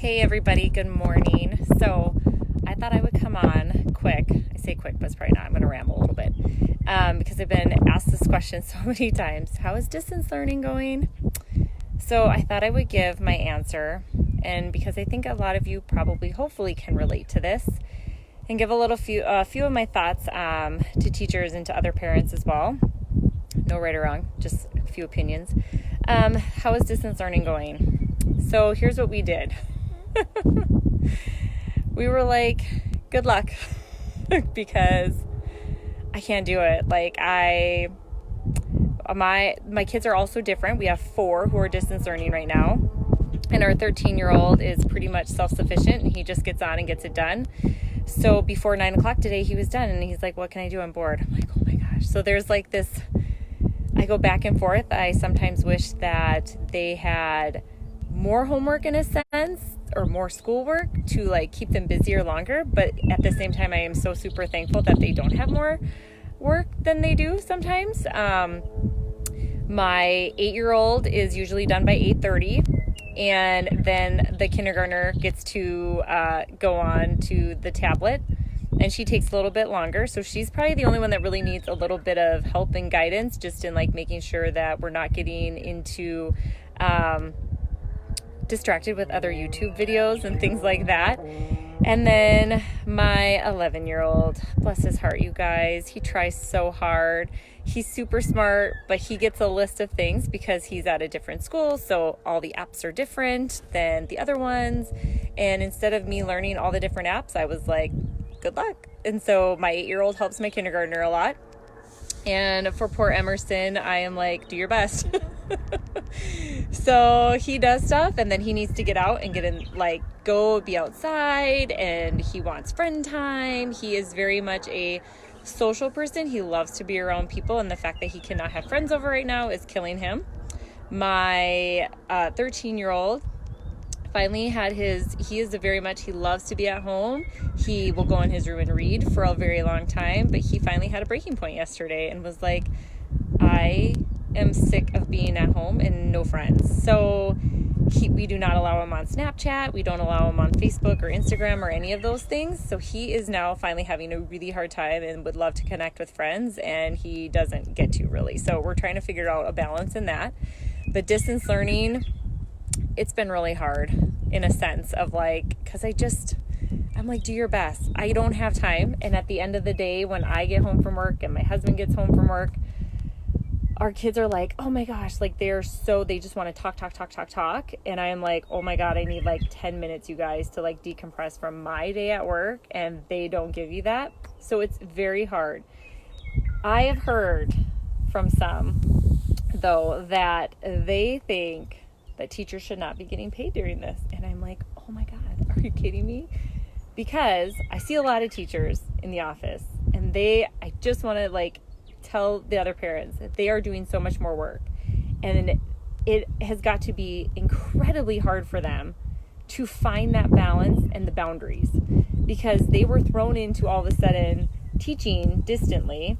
Hey everybody, good morning. So I thought I would come on quick. I say quick, but it's probably not. I'm going to ramble a little bit because I've been asked this question so many times. How is distance learning going? So I thought I would give my answer, and because I think a lot of you probably hopefully can relate to this, and give a few of my thoughts to teachers and to other parents as well. No right or wrong, just a few opinions. How is distance learning going? So here's what we did. We were like, good luck, because I can't do it. Like my kids are also different. We have 4 who are distance learning right now, and our 13-year-old is pretty much self-sufficient, and he just gets on and gets it done. So before 9 o'clock today, he was done, and he's like, what can I do? I'm bored. I'm like, oh my gosh. So there's like this, I go back and forth. I sometimes wish that they had more homework in a sense, or more schoolwork to like keep them busier longer. But at the same time, I am so super thankful that they don't have more work than they do sometimes. My 8-year-old is usually done by 8:30. And then the kindergartner gets to go on to the tablet, and she takes a little bit longer. So she's probably the only one that really needs a little bit of help and guidance, just in like making sure that we're not getting into distracted with other YouTube videos and things like that. And then my 11-year-old, bless his heart, you guys, he tries so hard. He's super smart, but he gets a list of things because he's at a different school. So all the apps are different than the other ones. And instead of me learning all the different apps, I was like, good luck. And so my 8-year-old helps my kindergartner a lot. And for poor Emerson, I am like, do your best. So he does stuff, and then he needs to get out and get in, like, go be outside, and he wants friend time. He is very much a social person. He loves to be around people, and the fact that he cannot have friends over right now is killing him. My 13-year-old finally had he loves to be at home. He will go in his room and read for a very long time, but he finally had a breaking point yesterday and was like, I am sick of being at home and no friends. So we do not allow him on Snapchat. We don't allow him on Facebook or Instagram or any of those things. So he is now finally having a really hard time and would love to connect with friends, and he doesn't get to really. So we're trying to figure out a balance in that. But distance learning, it's been really hard in a sense of like, because I'm like, do your best. I don't have time. And at the end of the day, when I get home from work and my husband gets home from work, our kids are like, oh my gosh, like they just want to talk. And I am like, oh my God, I need like 10 minutes, you guys, to like decompress from my day at work. And they don't give you that. So it's very hard. I have heard from some, though, that they think that teachers should not be getting paid during this. And I'm like, oh my God, are you kidding me? Because I see a lot of teachers in the office, and I just want to like tell the other parents that they are doing so much more work, and it has got to be incredibly hard for them to find that balance and the boundaries, because they were thrown into all of a sudden teaching distantly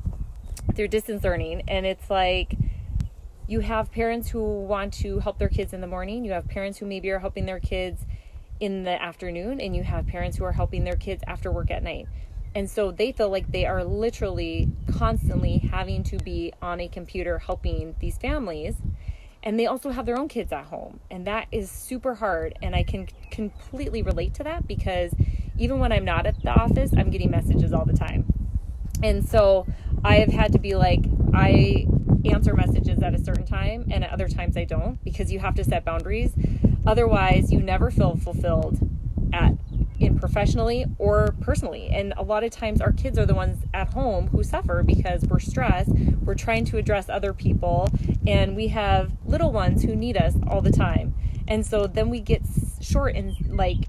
through distance learning. And it's like, you have parents who want to help their kids in the morning, you have parents who maybe are helping their kids in the afternoon, and you have parents who are helping their kids after work at night. And so they feel like they are literally constantly having to be on a computer helping these families. And they also have their own kids at home. And that is super hard. And I can completely relate to that, because even when I'm not at the office, I'm getting messages all the time. And so I have had to be like, I answer messages at a certain time, and at other times I don't, because you have to set boundaries. Otherwise, you never feel fulfilled in professionally or personally. And a lot of times our kids are the ones at home who suffer because we're stressed. We're trying to address other people, and we have little ones who need us all the time. And so then we get short and like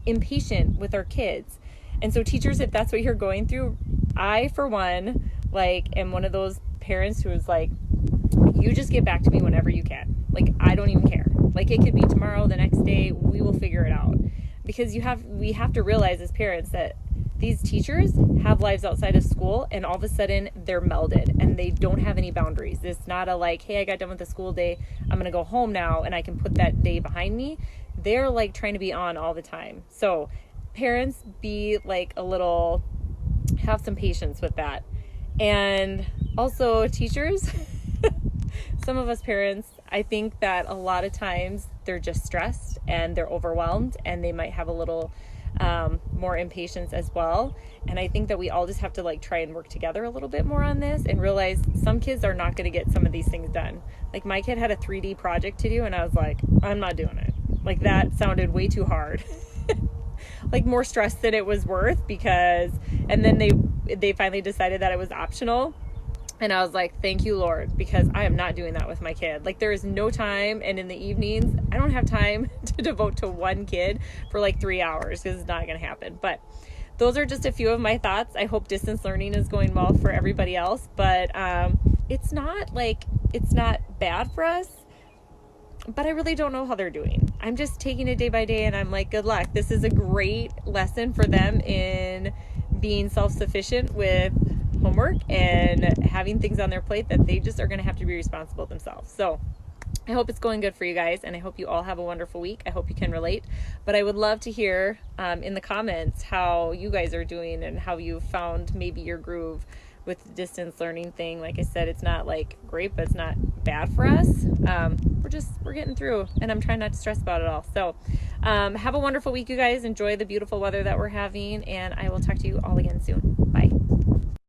impatient with our kids. And so teachers, if that's what you're going through, I, for one, like am one of those parents who is like, you just get back to me whenever you can. Like, I don't even care. Like, it could be tomorrow, the next day, we will figure it out. Because we have to realize as parents that these teachers have lives outside of school, and all of a sudden they're melded and they don't have any boundaries. It's not a like, hey, I got done with the school day, I'm going to go home now and I can put that day behind me. they're like trying to be on all the time. So parents, be like have some patience with that. And also teachers, some of us parents, I think that a lot of times they're just stressed and they're overwhelmed, and they might have a little more impatience as well. And I think that we all just have to like try and work together a little bit more on this and realize some kids are not going to get some of these things done. Like my kid had a 3D project to do, and I was like, I'm not doing it. Like that sounded way too hard. Like more stress than it was worth, and then they finally decided that it was optional. And I was like, thank you, Lord, because I am not doing that with my kid. Like there is no time. And in the evenings, I don't have time to devote to one kid for like 3 hours, because it's not going to happen. But those are just a few of my thoughts. I hope distance learning is going well for everybody else, but it's not bad for us, but I really don't know how they're doing. I'm just taking it day by day, and I'm like, good luck. This is a great lesson for them in being self-sufficient with homework and having things on their plate that they just are going to have to be responsible themselves. So I hope it's going good for you guys, and I hope you all have a wonderful week. I hope you can relate, but I would love to hear in the comments how you guys are doing and how you found maybe your groove with the distance learning thing. Like I said, it's not like great, but it's not bad for us. We're getting through, and I'm trying not to stress about it all. So have a wonderful week, you guys. Enjoy the beautiful weather that we're having, and I will talk to you all again soon. Bye.